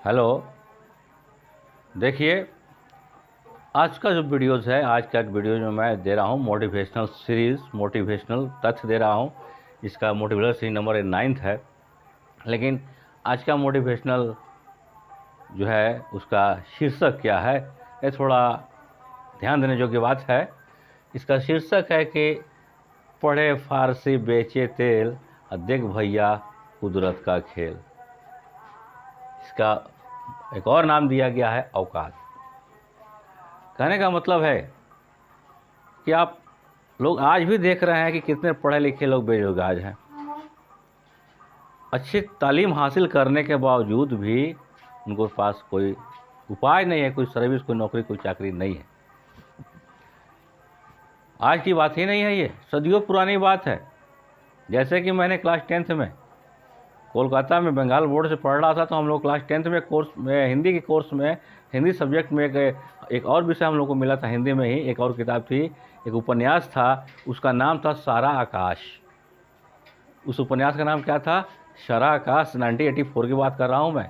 Hello. देखिए, आज का जो वीडियोज़ है, आज का वीडियो जो मैं दे रहा हूँ मोटिवेशनल सीरीज़, मोटिवेशनल तथ्य दे रहा हूँ। इसका मोटिवेशनल सीरीज नंबर 9 है। लेकिन आज का मोटिवेशनल जो है उसका शीर्षक क्या है, ये थोड़ा ध्यान देने योग्य बात है। इसका शीर्षक है कि पढ़े फारसी बेचे तेल, देख भैया कुदरत का खेल। इसका एक और नाम दिया गया है औकात। कहने का मतलब है कि आप लोग आज भी देख रहे हैं कि कितने पढ़े लिखे लोग बेरोजगार हैं। अच्छी तालीम हासिल करने के बावजूद भी उनके पास कोई उपाय नहीं है, कोई सर्विस, कोई नौकरी, कोई चाकरी नहीं है। आज की बात ही नहीं है, ये सदियों पुरानी बात है। जैसे कि मैंने क्लास 10th में कोलकाता में बंगाल बोर्ड से पढ़ रहा था, तो हम लोग क्लास 10th में कोर्स में, हिंदी के कोर्स में, हिंदी सब्जेक्ट में एक और विषय हम लोग को मिला था। हिंदी में ही एक और किताब थी, एक उपन्यास था, उसका नाम था सारा आकाश। उस उपन्यास का नाम क्या था? सारा आकाश। 1984 की बात कर रहा हूँ मैं,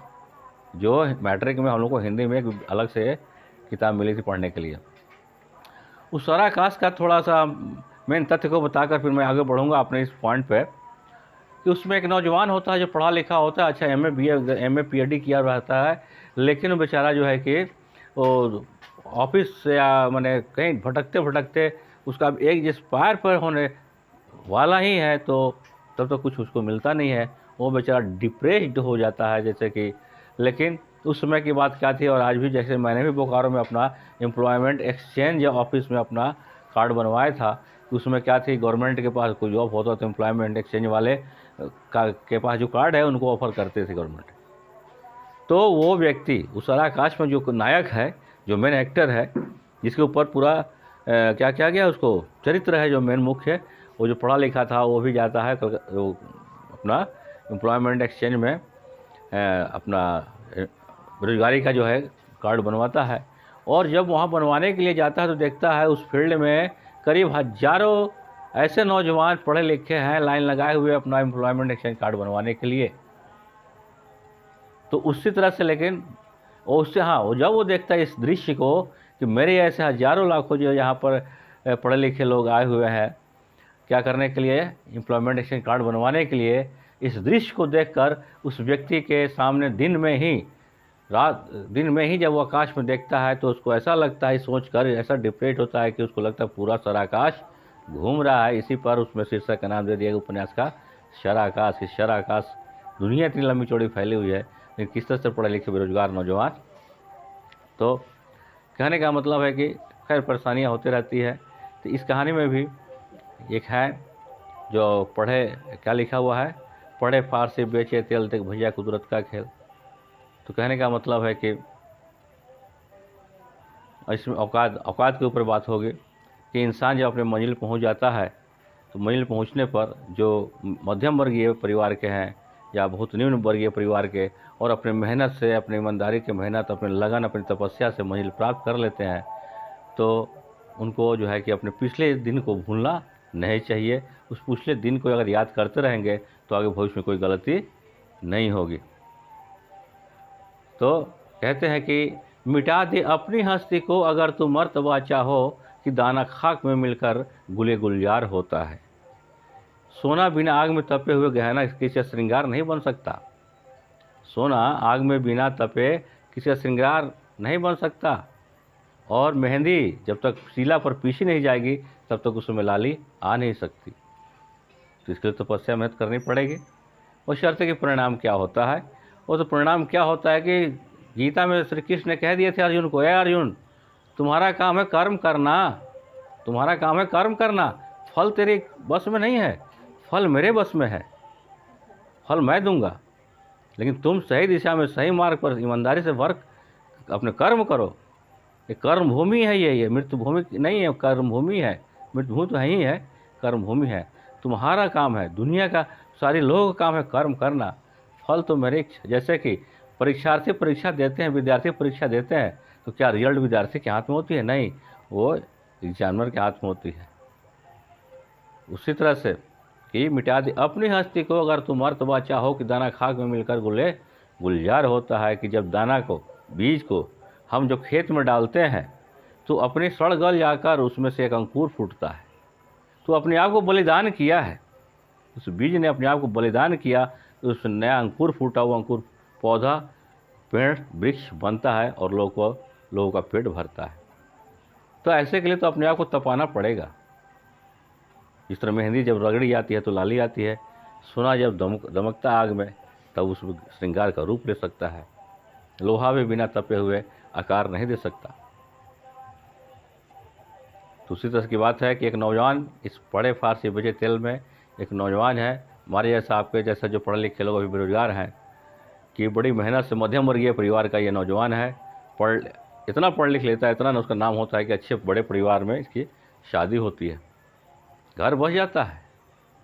जो मैट्रिक में हम लोग को हिंदी में एक अलग से किताब मिली थी पढ़ने के लिए। उस सारा आकाश का थोड़ा सा मेन तथ्य को बताकर फिर मैं आगे बढ़ूँगा अपने इस पॉइंट पर, कि उसमें एक नौजवान होता है जो पढ़ा लिखा होता है, अच्छा एमए पीएचडी किया रहता है, लेकिन वो बेचारा जो है कि वो ऑफिस से या मैंने कहीं भटकते भटकते उसका एक जिस पार पर होने वाला ही है, तो तब तो कुछ उसको मिलता नहीं है। वो बेचारा डिप्रेस्ड हो जाता है जैसे कि। लेकिन उस समय की बात क्या थी, और आज भी, जैसे मैंने भी बोकारो में अपना एम्प्लॉयमेंट एक्सचेंज ऑफिस में अपना कार्ड बनवाया था, उसमें क्या थी, गवर्नमेंट के पास कोई जॉब होता तो एम्प्लॉयमेंट एक्सचेंज वाले के पास जो कार्ड है उनको ऑफर करते थे गवर्नमेंट। तो वो व्यक्ति उस सारा आकाश में जो नायक है, जो मेन एक्टर है, जिसके ऊपर पूरा क्या क्या गया उसको चरित्र है, जो मेन मुख्य है, वो जो पढ़ा लिखा था, वो भी जाता है अपना एम्प्लॉयमेंट एक्सचेंज में अपना बेरोजगारी का जो है कार्ड बनवाता है। और जब वहाँ बनवाने के लिए जाता है तो देखता है उस फील्ड में करीब हजारों ऐसे नौजवान पढ़े लिखे हैं लाइन लगाए हुए अपना एम्प्लॉयमेंट एक्सचेंज कार्ड बनवाने के लिए। तो उसी तरह से, लेकिन उससे वो जब वो देखता है इस दृश्य को कि मेरे ऐसे हजारों लाखों जो यहाँ पर पढ़े लिखे लोग आए हुए हैं क्या करने के लिए, एम्प्लॉयमेंट एक्सचेंज कार्ड बनवाने के लिए, इस दृश्य को देखकर उस व्यक्ति के सामने दिन में ही जब वो आकाश में देखता है तो उसको ऐसा लगता है, सोचकर ऐसा डिप्रेस होता है कि उसको लगता है पूरा सारा आकाश घूम रहा है। इसी पर उसमें शीर्षक का नाम दे दिया उपन्यास का सारा आकाश। इस सारा आकाश, दुनिया इतनी लंबी चौड़ी फैली हुई है, लेकिन किस तरह से पढ़े लिखे बेरोजगार नौजवान। तो कहने का मतलब है कि खैर परेशानियाँ होती रहती है। तो इस कहानी में भी एक है जो पढ़े, क्या लिखा हुआ है, पढ़े फारसी बेचे तेल, देख भैया कुदरत का खेल। तो कहने का मतलब है कि इसमें औकात के ऊपर बात होगी कि इंसान जब अपने मंजिल पहुंच जाता है, तो मंजिल पहुंचने पर जो मध्यम वर्गीय परिवार के हैं या बहुत निम्न वर्गीय परिवार के, और अपने मेहनत से, अपनी ईमानदारी की मेहनत, अपने लगन, अपनी तपस्या से मंजिल प्राप्त कर लेते हैं, तो उनको जो है कि अपने पिछले दिन को भूलना नहीं चाहिए। उस पिछले दिन को अगर याद करते रहेंगे तो आगे भविष्य में कोई गलती नहीं होगी। तो कहते हैं कि मिटा दे अपनी हस्ती को अगर तू मर्तबा चाहो, कि दाना खाक में मिलकर गुले गुलजार होता है। सोना बिना आग में तपे हुए गहना किसी का श्रृंगार नहीं बन सकता। सोना आग में बिना तपे किसी का श्रृंगार नहीं बन सकता। और मेहंदी जब तक शीला पर पीसी नहीं जाएगी तब तक उसमें लाली आ नहीं सकती। तो इसके लिए तपस्या मेहनत करनी पड़ेगी। और शर्त कि परिणाम क्या होता है, वो तो परिणाम क्या होता है कि गीता में श्री कृष्ण ने कह दिए थे अर्जुन को, अर्जुन तुम्हारा काम है कर्म करना, तुम्हारा काम है कर्म करना, फल तेरे बस में नहीं है, फल मेरे बस में है, फल मैं दूंगा। लेकिन तुम सही दिशा में, सही मार्ग पर ईमानदारी से वर्क अपने कर्म करो। ये कर्म भूमि है, ये मृत्यु भूमि नहीं है, कर्म भूमि है। मृत्यु भूमि तो है ही है, कर्म भूमि है। तुम्हारा काम है, दुनिया का सारे लोगों का काम है कर्म करना, फल तो मेरे। जैसे कि परीक्षार्थी परीक्षा देते हैं, विद्यार्थी परीक्षा देते हैं, तो क्या रिजल्ट विद्यार्थी के हाथ में होती है? नहीं, वो एग्जामिनर के हाथ में होती है। उसी तरह से कि मिटा दे अपनी हस्ती को अगर तुम मर्तबा चाहो, कि दाना खाक में मिलकर गुले गुलजार होता है कि जब दाना को, बीज को हम जो खेत में डालते हैं तो अपने सड़ गल जाकर उसमें से एक अंकुर फूटता है। तो अपने आप को बलिदान किया है, उस बीज ने अपने आप को बलिदान किया, तो उस नया अंकुर फूटा हुआ अंकुर पौधा पेड़ वृक्ष बनता है और लोगों का पेट भरता है। तो ऐसे के लिए तो अपने आप को तपाना पड़ेगा। इस तरह मेहंदी जब रगड़ी जाती है तो लाली आती है, सोना जब दमकता आग में तब उस श्रृंगार का रूप ले सकता है। लोहा भी बिना तपे हुए आकार नहीं दे सकता। तो उसी तरह की बात है कि एक नौजवान इस बड़े फारसी बचे तेल में एक नौजवान है, हमारे जैसा आपके जैसा जो पढ़े लिखे लोग अभी बेरोजगार हैं, कि बड़ी मेहनत से मध्यम वर्गीय परिवार का ये नौजवान है, इतना पढ़ लिख लेता है, इतना ना उसका नाम होता है कि अच्छे बड़े परिवार में इसकी शादी होती है, घर बस जाता है।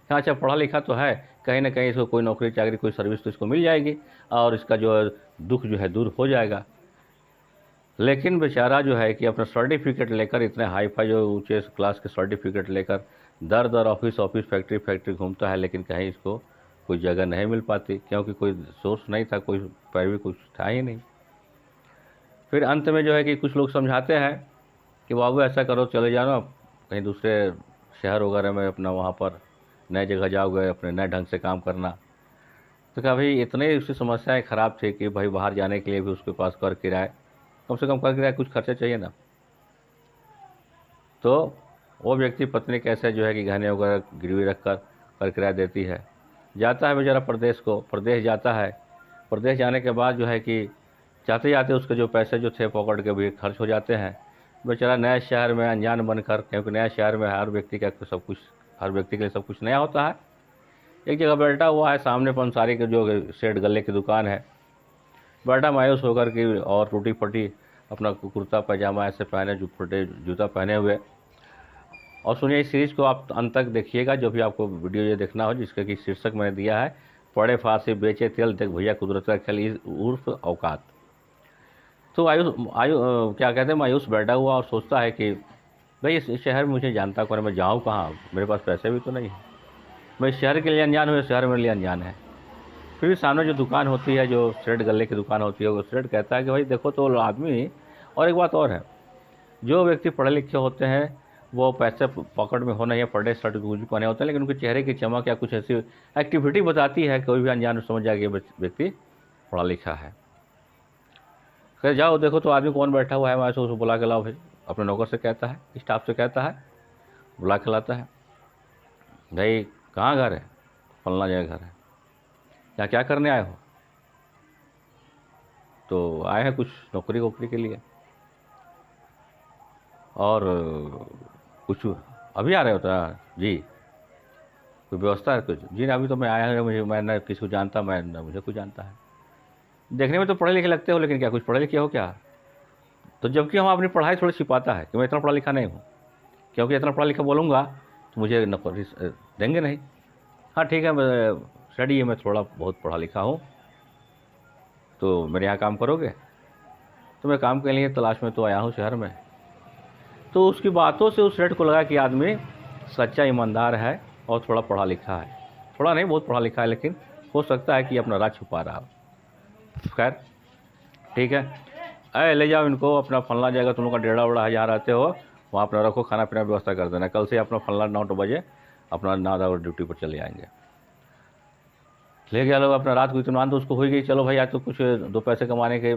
हाँ, अच्छा पढ़ा लिखा तो है, कहीं ना कहीं इसको कोई नौकरी चाकरी कोई सर्विस तो इसको मिल जाएगी और इसका जो दुख जो है दूर हो जाएगा। लेकिन बेचारा जो है कि अपना सर्टिफिकेट लेकर, इतने हाई फाई जो ऊँचे क्लास के सर्टिफिकेट लेकर दर दर ऑफिस फैक्ट्री घूमता है, लेकिन कहीं इसको कोई जगह नहीं मिल पाती, क्योंकि कोई सोर्स नहीं था, कोई पैरवी कुछ था ही नहीं। फिर अंत में जो है कि कुछ लोग समझाते हैं कि बाबू ऐसा करो, चले जाओ ना कहीं दूसरे शहर वगैरह में, अपना वहाँ पर नए जगह जाओगे, अपने नए ढंग से काम करना। तो क्या भाई इतने उसकी समस्याएं ख़राब थी कि भाई बाहर जाने के लिए भी उसके पास कर किराए, कम से कम कर किराए कुछ खर्चा चाहिए ना। तो वो व्यक्ति पत्नी कैसे जो है कि गहने वगैरह गिरवी रख कर किराया देती है, जाता है बेचारा प्रदेश जाता है। प्रदेश जाने के बाद जो है कि जाते जाते उसके जो पैसे जो थे पॉकेट के भी खर्च हो जाते हैं। बेचारा नए शहर में अनजान बनकर, क्योंकि नए शहर में हर व्यक्ति के लिए सब कुछ नया होता है। एक जगह बैठा हुआ है, सामने पंसारी के जो सेठ गले की दुकान है, बैठा मायूस होकर कि और टूटी फटी अपना कुर्ता पैजामा ऐसे पहने, जो फटे जूता पहने हुए। और सुनिए, इस सीरीज़ को आप अंत तक देखिएगा, जो भी आपको वीडियो ये देखना हो, जिसका कि शीर्षक मैंने दिया है पड़े फांसी बेचे तेल देख भैया कुदरत का खेल उर्फ औकात। तो क्या कहते हैं, मायूस बैठा हुआ और सोचता है कि भाई इस शहर में मुझे जानता कौन है, मैं जाऊँ कहाँ, मेरे पास पैसे भी तो नहीं है, मैं इस शहर के लिए अनजान हूँ, शहर मेरे लिए अनजान है। फिर भी सामने जो दुकान होती है, जो सेठ गले की दुकान होती है, वो सेठ कहता है कि भाई देखो तो आदमी, और एक बात और है, जो व्यक्ति पढ़े लिखे होते हैं वो पैसे पॉकेट में होना या पढ़े सर्टिफिकेट पहने होते हैं, लेकिन उनके चेहरे की चमक या कुछ ऐसी एक्टिविटी बताती है, कोई भी अनजान समझ जाएगा ये व्यक्ति पढ़ा लिखा है। कह जाओ देखो तो आदमी कौन बैठा हुआ है, मैं उसको बुला के लाओ भाई, अपने नौकर से कहता है, स्टाफ से कहता है, बुला के लाता है। भाई कहाँ घर है, फलना जगह घर है, या क्या करने आए हो? तो आए हैं कुछ नौकरी वोकरी के लिए, और कुछ अभी आ रहे होता जी, कोई व्यवस्था है कुछ? जी अभी तो मैं आया हूँ, मैं न किसी को जानता, मैं न मुझे कोई जानता है। देखने में तो पढ़े लिखे लगते हो, लेकिन क्या कुछ पढ़े लिखे हो क्या? तो जबकि हम अपनी पढ़ाई थोड़ी छिपाता है कि मैं इतना पढ़ा लिखा नहीं हूँ, क्योंकि इतना पढ़ा लिखा बोलूँगा तो मुझे नौकरी देंगे नहीं। हाँ ठीक है, मैं स्टडी है, मैं थोड़ा बहुत पढ़ा लिखा हूँ, तो मेरे यहाँ काम करोगे? तो मैं काम के लिए तलाश में तो आया हूँ शहर में। तो उसकी बातों से उस सेठ को लगा कि आदमी सच्चा ईमानदार है और थोड़ा पढ़ा लिखा है, थोड़ा नहीं बहुत पढ़ा लिखा है, लेकिन हो सकता है कि अपना राज छुपा रहा हो। खैर ठीक है, अरे ले जाओ इनको, अपना फलना जाएगा, तुम लोग का डेढ़ा उड़ा है, जहाँ रहते हो वहाँ अपना रखो, खाना पीना व्यवस्था कर देना, कल से अपना फलना 9 बजे अपना 9 ड्यूटी पर चले जाएंगे। ले गया लोग, अपना रात को इत्मीनान तो उसको हो गई, चलो भाई आज तो कुछ 2 पैसे कमाने के।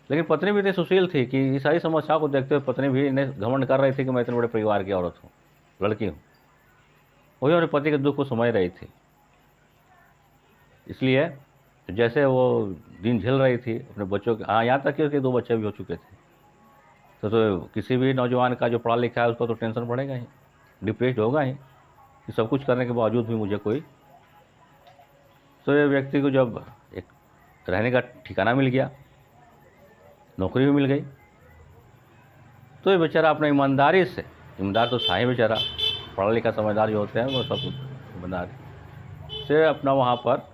लेकिन पत्नी भी इतनी सुशील थी कि इस सारी समस्या को देखते हुए पत्नी भी इन्हें घमंड कर रही थी कि मैं इतने बड़े परिवार की औरत हूँ, लड़की हूँ, वही अपने पति के दुख को समझ रही थी। इसलिए जैसे वो दिन झेल रही थी अपने बच्चों के, हाँ यहाँ तक कि उसके 2 बच्चे भी हो चुके थे, तो किसी भी नौजवान का जो पढ़ा लिखा है उसको तो टेंशन बढ़ेगा ही, डिप्रेस्ड होगा ही कि सब कुछ करने के बावजूद भी मुझे कोई। तो ये व्यक्ति को जब एक रहने का ठिकाना मिल गया, नौकरी भी मिल गई, तो ये बेचारा अपना ईमानदारी से, ईमानदार तो था ही बेचारा, पढ़ा लिखा समझदार जो होते हैं वो सब ईमानदार से अपना वहाँ पर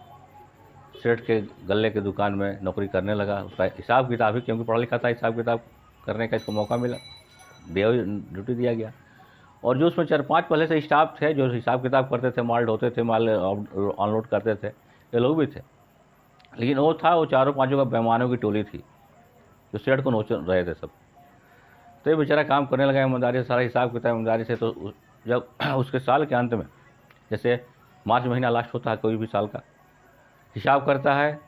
सेठ के गले की दुकान में नौकरी करने लगा। उसका हिसाब किताब ही, क्योंकि पढ़ा लिखा था, हिसाब किताब करने का इसको मौका मिला, ड्यूटी दिया गया। और जो उसमें 4-5 पहले से स्टाफ थे जो हिसाब किताब करते थे, माल ढोते थे, माल अनलोड करते थे, ये लोग भी थे। लेकिन वो था, वो चारों पांचों का बेईमानों की टोली थी जो सेठ को नोच रहे थे सब। तो ये बेचारा काम करने लगा ईमानदारी से, सारा हिसाब किताब ईमानदारी से। तो जब उसके साल के अंत में, जैसे मार्च महीना लास्ट होता है कोई भी साल का, हिसाब करता है,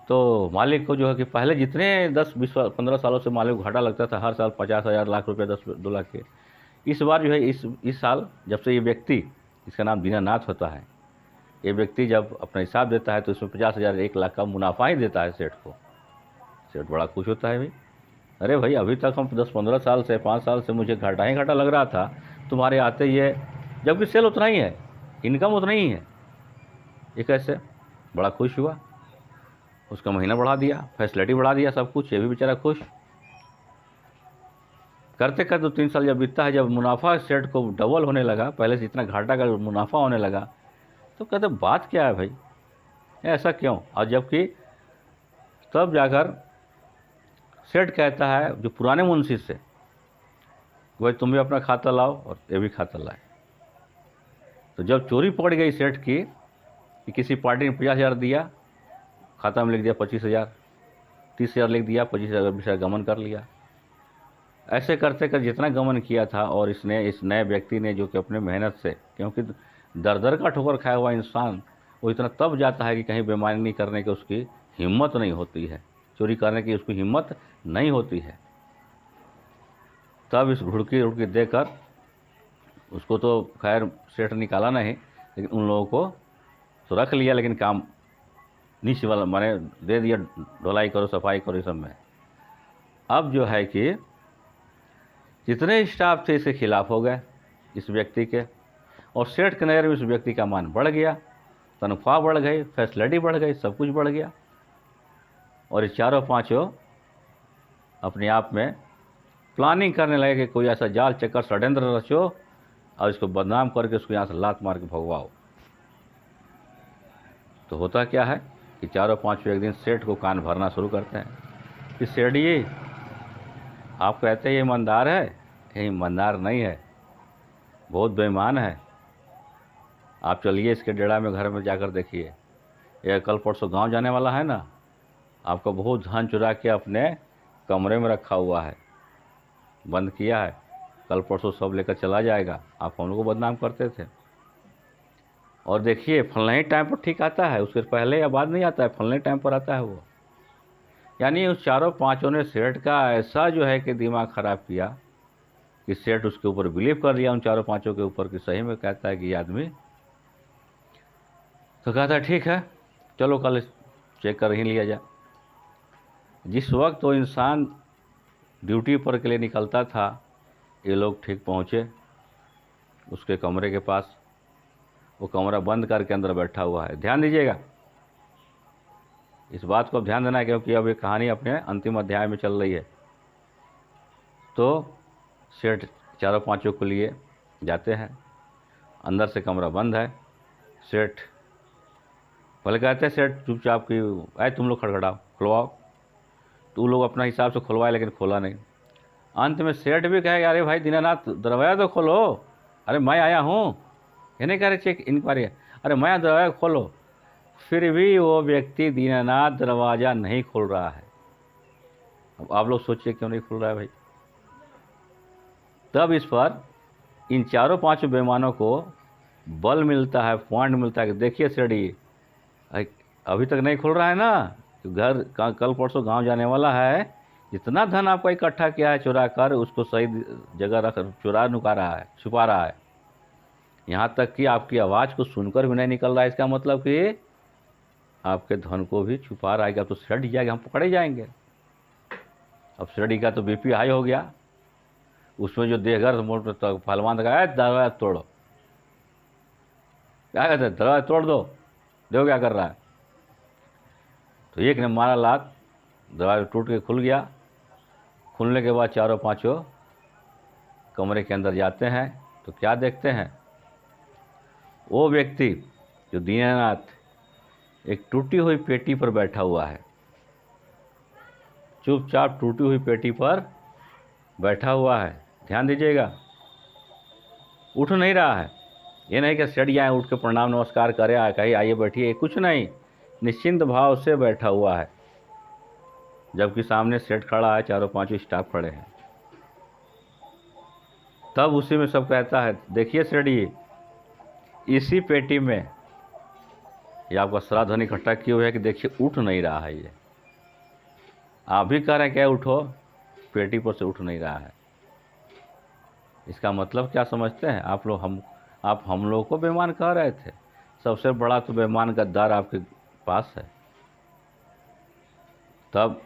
तो मालिक को जो है कि पहले जितने 10 20 15 सालों से मालिक को घाटा लगता था हर साल 50,000 लाख रुपये 10 2 लाख के, इस बार जो है इस साल जब से ये व्यक्ति, इसका नाम दीनानाथ होता है, ये व्यक्ति जब अपना हिसाब देता है तो इसमें 50,000 1 लाख का मुनाफा ही देता है सेठ को। सेठ बड़ा खुश होता है, भाई अरे भाई अभी तक हम 10 15 साल से 5 साल से मुझे घाटा ही घाटा लग रहा था, तुम्हारे आते ही है, जबकि सेल उतना ही है, इनकम उतना ही है, ये कैसे? बड़ा खुश हुआ, उसका महीना बढ़ा दिया, फैसिलिटी बढ़ा दिया, सब कुछ, ये भी बेचारा खुश। करते करते 2 3 साल जब बीतता है, जब मुनाफा सेठ को डबल होने लगा, पहले से इतना घाटा का मुनाफा होने लगा, तो कहते बात क्या है भाई, ऐसा क्यों? और जबकि तब जाकर सेठ कहता है जो पुराने मुंशी से, भाई तुम भी अपना खाता लाओ और ये भी खाता लाए। तो जब चोरी पड़ गई सेठ की कि किसी पार्टी ने 50,000 दिया, खाता में लिख दिया 25,000, 30,000 लिख दिया, 25,000 बेचारा गमन कर लिया। ऐसे करते कर जितना गमन किया था, और इस नए व्यक्ति ने जो कि अपने मेहनत से, क्योंकि दर दर का ठोकर खाया हुआ इंसान वो इतना तब जाता है कि कहीं बेईमानी करने की उसकी हिम्मत नहीं होती है, चोरी करने की उसकी हिम्मत नहीं होती है। तब इस घुड़की उड़की देकर उसको तो खैर सेठ निकाला नहीं, लेकिन उन लोगों को तो रख लिया, लेकिन काम नीचे वाला माने दे दिया, ढुलाई करो सफाई करो इस सब में। अब जो है कि जितने स्टाफ थे इसके खिलाफ हो गए इस व्यक्ति के, और सेठ के नज़र में इस व्यक्ति का मान बढ़ गया, तनख्वाह बढ़ गई, फैसिलिटी बढ़ गई, सब कुछ बढ़ गया। और ये चारों पांचों अपने आप में प्लानिंग करने लगे कि कोई ऐसा जाल चक्कर षड्यंत्र रचो और इसको बदनाम करके उसको यहाँ से लात मार के भगवाओ। तो होता क्या है कि चारों पांचों एक दिन सेठ को कान भरना शुरू करते हैं कि सेठ जी आप कहते हैं ये ईमानदार है, ये ईमानदार नहीं है, बहुत बेईमान है। आप चलिए इसके डेरा में घर में जाकर देखिए, ये कल परसों गांव जाने वाला है ना, आपका बहुत धन चुरा के अपने कमरे में रखा हुआ है, बंद किया है, कल परसों सब लेकर चला जाएगा। आप हम लोग को बदनाम करते थे, और देखिए फलना ही टाइम पर ठीक आता है, उसके पहले या बाद नहीं आता है, फलने टाइम पर आता है वो। यानी उस चारों पांचों ने सेठ का ऐसा जो है कि दिमाग ख़राब किया कि सेठ उसके ऊपर बिलीव कर लिया, उन चारों पांचों के ऊपर, कि सही में कहता है कि ये आदमी। तो कहता है ठीक है चलो कल चेक कर ही लिया जाए। जिस वक्त वो इंसान ड्यूटी पर के लिए निकलता था, ये लोग ठीक पहुँचे उसके कमरे के पास, वो कमरा बंद करके अंदर बैठा हुआ है। ध्यान दीजिएगा, इस बात को ध्यान देना है, क्योंकि अब ये कहानी अपने अंतिम अध्याय में चल रही है। तो सेठ चारों पांचों को लिए जाते हैं, अंदर से कमरा बंद है। सेठ पहले कहते हैं सेठ चुपचाप कि आए तुम लोग खड़खड़ाओ, खुलवाओ। तो वो लोग अपना हिसाब से खुलवाए, लेकिन खोला नहीं। अंत में सेठ भी कहेगा अरे भाई दीनानाथ दरवाज़ा तो खोलो, अरे मैं आया हूँ, ये नहीं कह रहे चेक इंक्वायरी, अरे मैं दरवाज़ा खोलो। फिर भी वो व्यक्ति दीनानाथ दरवाज़ा नहीं खोल रहा है। अब आप लोग सोचिए क्यों नहीं खुल रहा है भाई। तब इस पर इन चारों पांचों बेईमानों को बल मिलता है, पॉइंट मिलता है कि देखिए सेठ जी अभी तक नहीं खुल रहा है ना, घर कल परसों गांव जाने वाला है, जितना धन आपका इकट्ठा किया है चुरा कर, उसको सही जगह रख चुरा नुका रहा है, छुपा रहा है। यहाँ तक कि आपकी आवाज़ को सुनकर भी नहीं निकल रहा है। इसका मतलब कि आपके धन को भी छुपा रहा है। तो सेठ जाएगा, हम पकड़े जाएंगे। अब सेठ का तो बीपी हाई हो गया, उसमें जो देहगर तो पहलवान का दरवाजा तोड़ो, क्या कहते हैं दरवाजा तोड़ दो, देखो क्या कर रहा है। तो एक ने मारा लात, दरवाजा टूट के खुल गया। खुलने के बाद चारों पांचों कमरे के अंदर जाते हैं, तो क्या देखते हैं, वो व्यक्ति जो दीनानाथ एक टूटी हुई पेटी पर बैठा हुआ है, चुपचाप टूटी हुई पेटी पर बैठा हुआ है। ध्यान दीजिएगा, उठ नहीं रहा है। ये नहीं कि सेठ जाए उठ के प्रणाम नमस्कार करे, कहीं आइए बैठिए, कुछ नहीं। निश्चिंत भाव से बैठा हुआ है, जबकि सामने सेठ खड़ा है, चारों पांचों स्टाफ खड़े हैं। तब उसी में सब कहता है, देखिए सेठ जी, इसी पेटी में ये आपका सारा धन इकट्ठा किए हुए है कि देखिए उठ नहीं रहा है ये। आप भी कह रहे हैं क्या उठो, पेटी पर से उठ नहीं रहा है। इसका मतलब क्या समझते हैं आप लोग? आप हम लोगों को बेईमान कह रहे थे। सबसे बड़ा तो बेईमान गद्दार आपके पास है। तब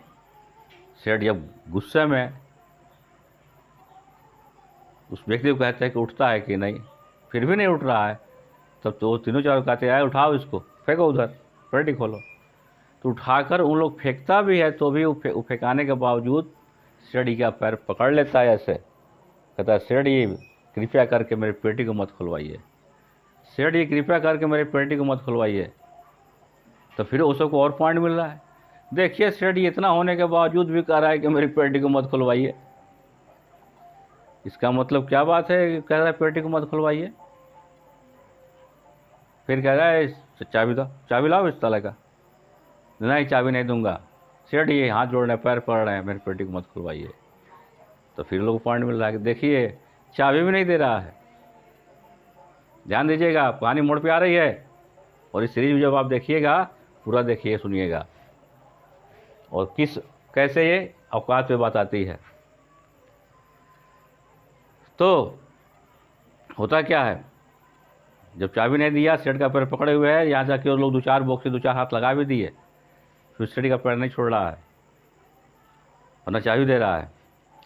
सेठ जब गुस्से में उस व्यक्ति को कहते हैं कि उठता है कि नहीं, फिर भी नहीं उठ रहा है, तब तो तीनों चारों कहते हैं, उठाओ इसको, फेंको उधर, पेटी खोलो। तो उठाकर उन लोग फेंकता भी है, तो भी वो फेंकाने के बावजूद सेठ जी का पैर पकड़ लेता है ऐसे, कहता है, सेठ जी कृपया करके मेरी पेटी को मत खुलवाइए, सेठ जी कृपया करके मेरी पेटी को मत खुलवाइए। तो फिर उस सबको और पॉइंट मिल रहा है, देखिए सेठ जी इतना होने के बावजूद भी कह रहा है कि मेरी पेटी को मत खुलवाइए। इसका मतलब क्या बात है, कह रहा है पेटी को मत खुलवाइए, फिर कह रहा है चाबी दो, चाबी लाओ इस ताले का, नहीं चाबी नहीं दूंगा, सेठ जी हाथ जोड़ रहे हैं, पैर पड़ रहे हैं, मेरी पेटी को मत खुलवाइए। तो फिर लोग पॉइंट मिल रहा है कि देखिए चाबी भी नहीं दे रहा है। ध्यान दीजिएगा, कहानी मोड़ पे आ रही है, और इस सीरीज में जब आप देखिएगा पूरा देखिए, सुनिएगा, और कैसे ये औकात पे बात आती है। तो होता क्या है, जब चाबी नहीं दिया, सेठ का पैर पकड़े हुए है, यहाँ जाके और लोग दो चार हाथ लगा भी दिए, फिर सेठ का पैर नहीं छोड़ रहा है और न चाबी दे रहा है।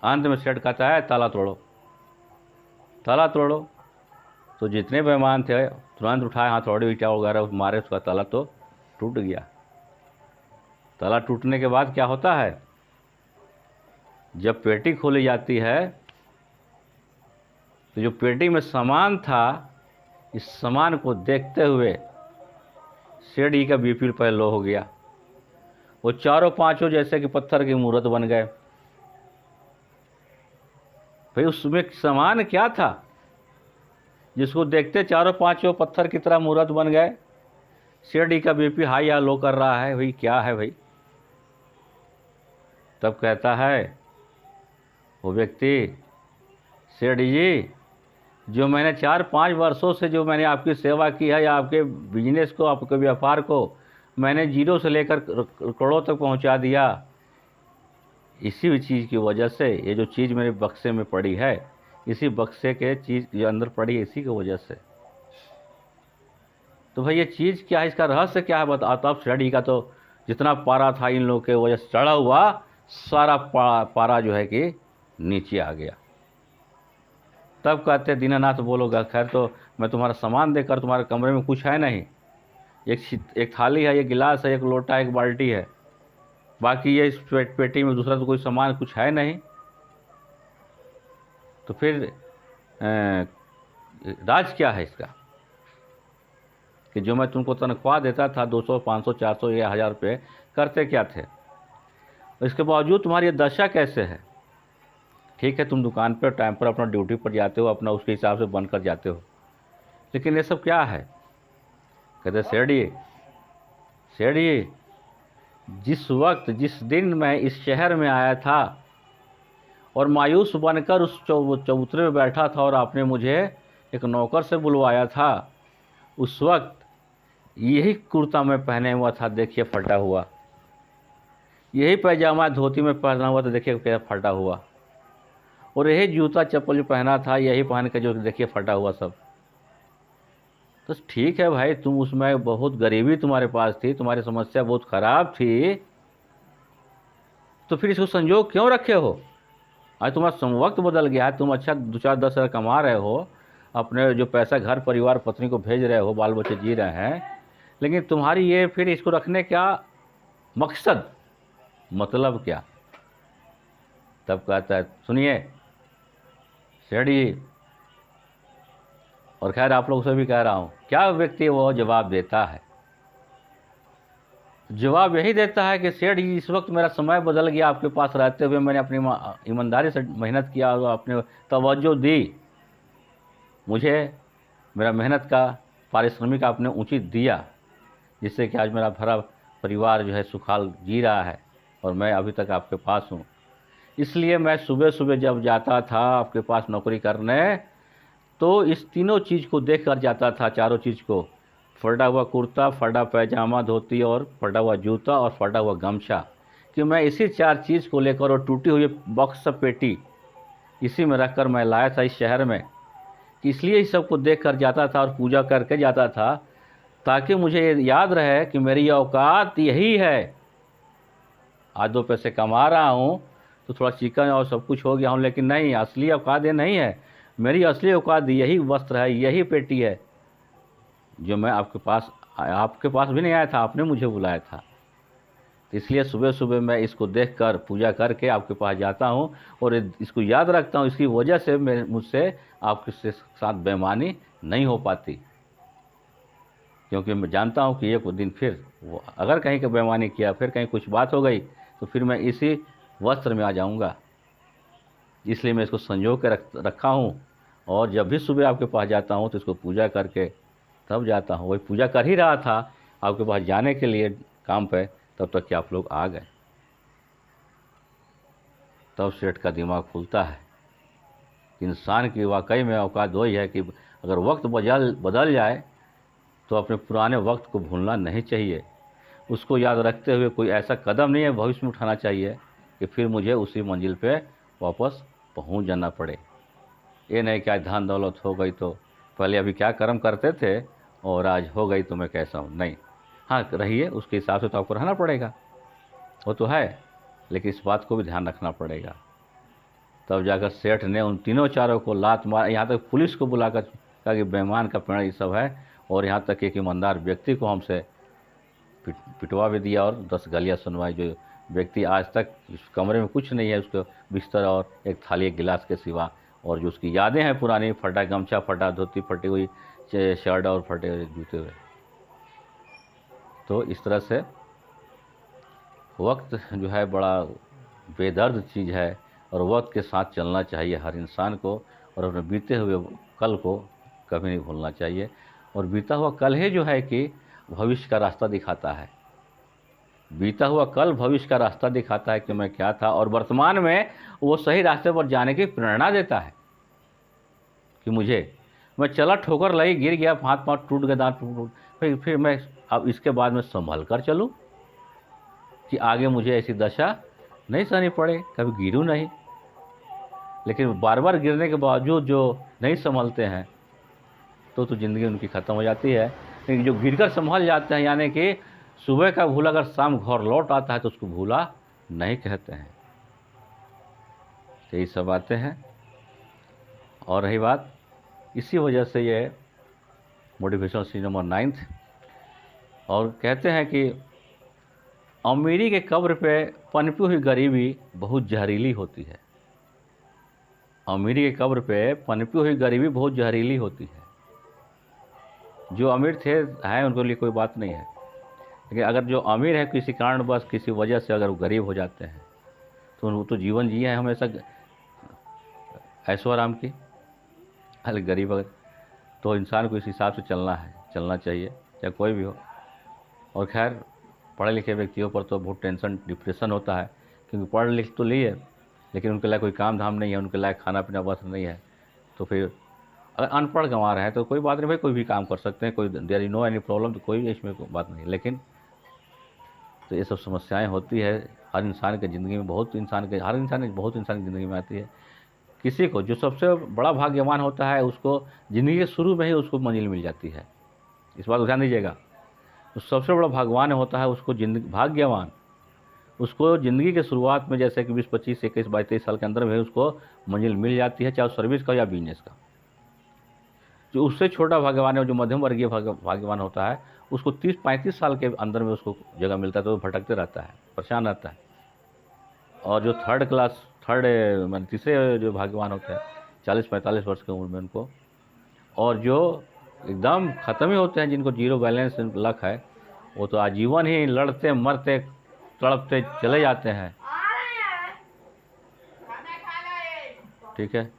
अंत में सेठ कहता है, ताला तोड़ो, ताला तोड़ो। तो जितने बेईमान थे तुरंत उठाए, हथौड़ी ईंटा वगैरह मारे, उसका ताला तो टूट गया। ताला टूटने के बाद क्या होता है, जब पेटी खोली जाती है तो जो पेटी में सामान था, इस सामान को देखते हुए सेठ जी का बीपी पहले लो हो गया। वो चारों पांचों जैसे कि पत्थर की मूर्त बन गए। भाई उसमें सामान क्या था जिसको देखते चारों पांचों पत्थर की तरह मूर्त बन गए? सेठ जी का बीपी हाई या लो कर रहा है, भाई क्या है भाई? तब कहता है वो व्यक्ति, सेठ जी जो मैंने 4-5 वर्षों से जो मैंने आपकी सेवा की है, या आपके बिजनेस को, आपके व्यापार को मैंने जीरो से लेकर करोड़ों तक पहुंचा दिया, इसी चीज़ की वजह से, ये जो चीज़ मेरे बक्से में पड़ी है, इसी बक्से के चीज़ जो अंदर पड़ी है, इसी की वजह से। तो भाई ये चीज़ क्या है, इसका रहस्य क्या है बता। तब सेठ जी का तो जितना पारा था इन लोगों के वजह से चढ़ा हुआ, सारा पारा जो है कि नीचे आ गया। तब कहते दीनानाथ बोलोगा, खैर तो मैं तुम्हारा सामान देकर, तुम्हारे कमरे में कुछ है नहीं, एक थाली है, एक गिलास है, एक लोटा, एक बाल्टी है, बाकी ये इस पेटी में दूसरा तो कोई सामान कुछ है नहीं। तो फिर राज क्या है इसका, कि जो मैं तुमको तनख्वाह देता था 200, 500, 400 या 1000 रुपये, करते क्या थे? इसके बावजूद तुम्हारी ये दशा कैसे है? ठीक है, तुम दुकान पर टाइम पर अपना ड्यूटी पर जाते हो, अपना उसके हिसाब से बंद कर जाते हो, लेकिन ये सब क्या है? कहते सेठ जी जिस वक्त, जिस दिन मैं इस शहर में आया था और मायूस बनकर उस चबूतरे में बैठा था, और आपने मुझे एक नौकर से बुलवाया था, उस वक्त यही कुर्ता मैं पहने हुआ था, देखिए फटा हुआ, यही पैजामा धोती में पहना हुआ था, देखिए क्या फटा हुआ, और यही जूता चप्पल जो पहना था, यही पहन के जो देखिए फटा हुआ सब। तो ठीक है भाई, तुम उसमें बहुत गरीबी तुम्हारे पास थी, तुम्हारी समस्या बहुत ख़राब थी, तो फिर इसको संजोग क्यों रखे हो? आज तुम्हारा वक्त बदल गया है, तुम अच्छा 2-4-10 हज़ार कमा रहे हो, अपने जो पैसा घर परिवार पत्नी को भेज रहे हो, बाल बच्चे जी रहे हैं, लेकिन तुम्हारी ये फिर इसको रखने का मकसद, मतलब क्या? तब कहता है, सुनिए सेठ जी, और खैर आप लोगों से भी कह रहा हूँ, क्या व्यक्ति वो जवाब देता है? जवाब यही देता है कि सेठ जी इस वक्त मेरा समय बदल गया, आपके पास रहते हुए मैंने अपनी ईमानदारी से मेहनत किया, और आपने तवज्जो दी, मुझे मेरा मेहनत का पारिश्रमिक आपने उचित दिया, जिससे कि आज मेरा भरा परिवार जो है सुखाल जी रहा है और मैं अभी तक आपके पास हूँ। इसलिए मैं सुबह सुबह जब जाता था आपके पास नौकरी करने, तो इस तीनों चीज़ को देख कर जाता था, चारों चीज़ को, फटा हुआ कुर्ता, फटा पैजामा धोती और फटा हुआ जूता और फटा हुआ गमछा, कि मैं इसी 4 चीज़ को लेकर और टूटी हुई बॉक्स पेटी इसी में रख कर मैं लाया था इस शहर में, कि इसलिए इस सब को देख कर जाता था और पूजा करके जाता था, ताकि मुझे ये याद रहे कि मेरी औकात यही है। आज 2 पैसे कमा रहा हूँ तो थोड़ा चिकन और सब कुछ हो गया हूँ, लेकिन नहीं, असली औकात ये नहीं है। मेरी असली औकात यही वस्त्र है, यही पेटी है जो मैं आपके पास भी नहीं आया था, आपने मुझे बुलाया था। इसलिए सुबह सुबह मैं इसको देखकर पूजा करके आपके पास जाता हूँ और इसको याद रखता हूँ। इसकी वजह से मुझसे आपके साथ बेईमानी नहीं हो पाती, क्योंकि मैं जानता हूँ कि एक दिन फिर वो अगर कहीं का बेईमानी किया, फिर कहीं कुछ बात हो गई, तो फिर मैं इसी वस्त्र में आ जाऊँगा। इसलिए मैं इसको संजो के रखा हूँ, और जब भी सुबह आपके पास जाता हूँ तो इसको पूजा करके तब जाता हूँ। वही पूजा कर ही रहा था आपके पास जाने के लिए काम पे, तब तक कि आप लोग आ गए। तब सेठ का दिमाग खुलता है। इंसान की वाकई में औकात वही है कि अगर वक्त बदल जाए तो अपने पुराने वक्त को भूलना नहीं चाहिए। उसको याद रखते हुए कोई ऐसा कदम नहीं है भविष्य में उठाना चाहिए कि फिर मुझे उसी मंजिल पे वापस पहुंच जाना पड़े। ये नहीं कि आज धन दौलत हो गई तो पहले अभी क्या कर्म करते थे और आज हो गई तो मैं कैसा हूँ, नहीं। हाँ, रहिए, उसके हिसाब से तो आपको रहना पड़ेगा, वो तो है, लेकिन इस बात को भी ध्यान रखना पड़ेगा। तब जाकर सेठ ने उन तीनों चारों को लात मार, यहाँ तक पुलिस को बुलाकर कहा कि बेईमान का पेड़ ये सब है, और यहाँ तक एक ईमानदार व्यक्ति को हमसे पिटवा भी दिया और 10 गालियाँ सुनवाई। जो व्यक्ति आज तक इस कमरे में कुछ नहीं है, उसको बिस्तर और एक थाली एक गिलास के सिवा, और जो उसकी यादें हैं पुरानी, फटा गमछा, फटा धोती, फटी हुई शर्ट और फटे हुए जूते हुए। तो इस तरह से वक्त जो है बड़ा बेदर्द चीज़ है, और वक्त के साथ चलना चाहिए हर इंसान को, और अपने बीते हुए कल को कभी नहीं भूलना चाहिए। और बीता हुआ कल ही जो है कि भविष्य का रास्ता दिखाता है। बीता हुआ कल भविष्य का रास्ता दिखाता है कि मैं क्या था, और वर्तमान में वो सही रास्ते पर जाने की प्रेरणा देता है कि मैं चला, ठोकर लगी, गिर गया, हाथ पाँव टूट गए, दांत टूट, फिर मैं अब इसके बाद में संभल कर चलूँ कि आगे मुझे ऐसी दशा नहीं सहनी पड़े, कभी गिरूँ नहीं। लेकिन बार बार गिरने के बावजूद जो नहीं संभलते हैं तो ज़िंदगी उनकी ख़त्म हो जाती है। लेकिन जो गिरकर संभल जाते हैं, यानी कि सुबह का भूला अगर शाम घर लौट आता है तो उसको भूला नहीं कहते हैं। यही सब बातें हैं। और रही बात, इसी वजह से ये मोटिवेशनल सीरीज नंबर 9, और कहते हैं कि अमीरी के कब्र पे पनपी हुई गरीबी बहुत जहरीली होती है। अमीरी के कब्र पे पनपी हुई गरीबी बहुत जहरीली होती है। जो अमीर थे हैं उनके लिए कोई बात नहीं है, लेकिन अगर जो अमीर है किसी कारणवश, किसी वजह से अगर वो गरीब हो जाते हैं तो वो तो जीवन जिए हैं हमेशा ऐशो आराम की। अरे गरीब अगर, तो इंसान को इस हिसाब से चलना चाहिए, चाहे कोई भी हो। और खैर, पढ़े लिखे व्यक्तियों पर तो बहुत टेंशन, डिप्रेशन होता है, क्योंकि पढ़ लिख तो लिए लेकिन उनके लिए कोई काम धाम नहीं है, उनके लिए खाना पीना वस्त्र नहीं है। तो फिर अगर अनपढ़ गंवा रहे हैं तो कोई बात नहीं भाई, कोई भी काम कर सकते हैं, कोई there is no any problem, तो कोई इसमें कोई बात नहीं। लेकिन तो ये सब समस्याएं होती है हर इंसान की ज़िंदगी में, बहुत इंसान की ज़िंदगी में आती है। किसी को जो सबसे बड़ा भाग्यवान होता है उसको ज़िंदगी के शुरू में ही उसको मंजिल मिल जाती है। इस बात को ध्यान दीजिएगा। तो सबसे बड़ा भगवान होता है उसको भाग्यवान, उसको ज़िंदगी के शुरुआत में, जैसे कि 20, 25, 21, 22, 23 साल के अंदर में उसको मंजिल मिल जाती है, चाहे सर्विस का या बिजनेस का। जो उससे छोटा भाग्यवान है, जो मध्यम वर्गीय भाग्यवान होता है, उसको 30-35 साल के अंदर में उसको जगह मिलता है, तो वो भटकते रहता है, परेशान रहता है। और जो तीसरे जो भाग्यवान होते हैं 40-45 वर्ष की उम्र में उनको, और जो एकदम ख़त्म ही होते हैं, जिनको जीरो बैलेंस लक है, वो तो आजीवन ही लड़ते मरते तड़पते चले जाते हैं। ठीक है।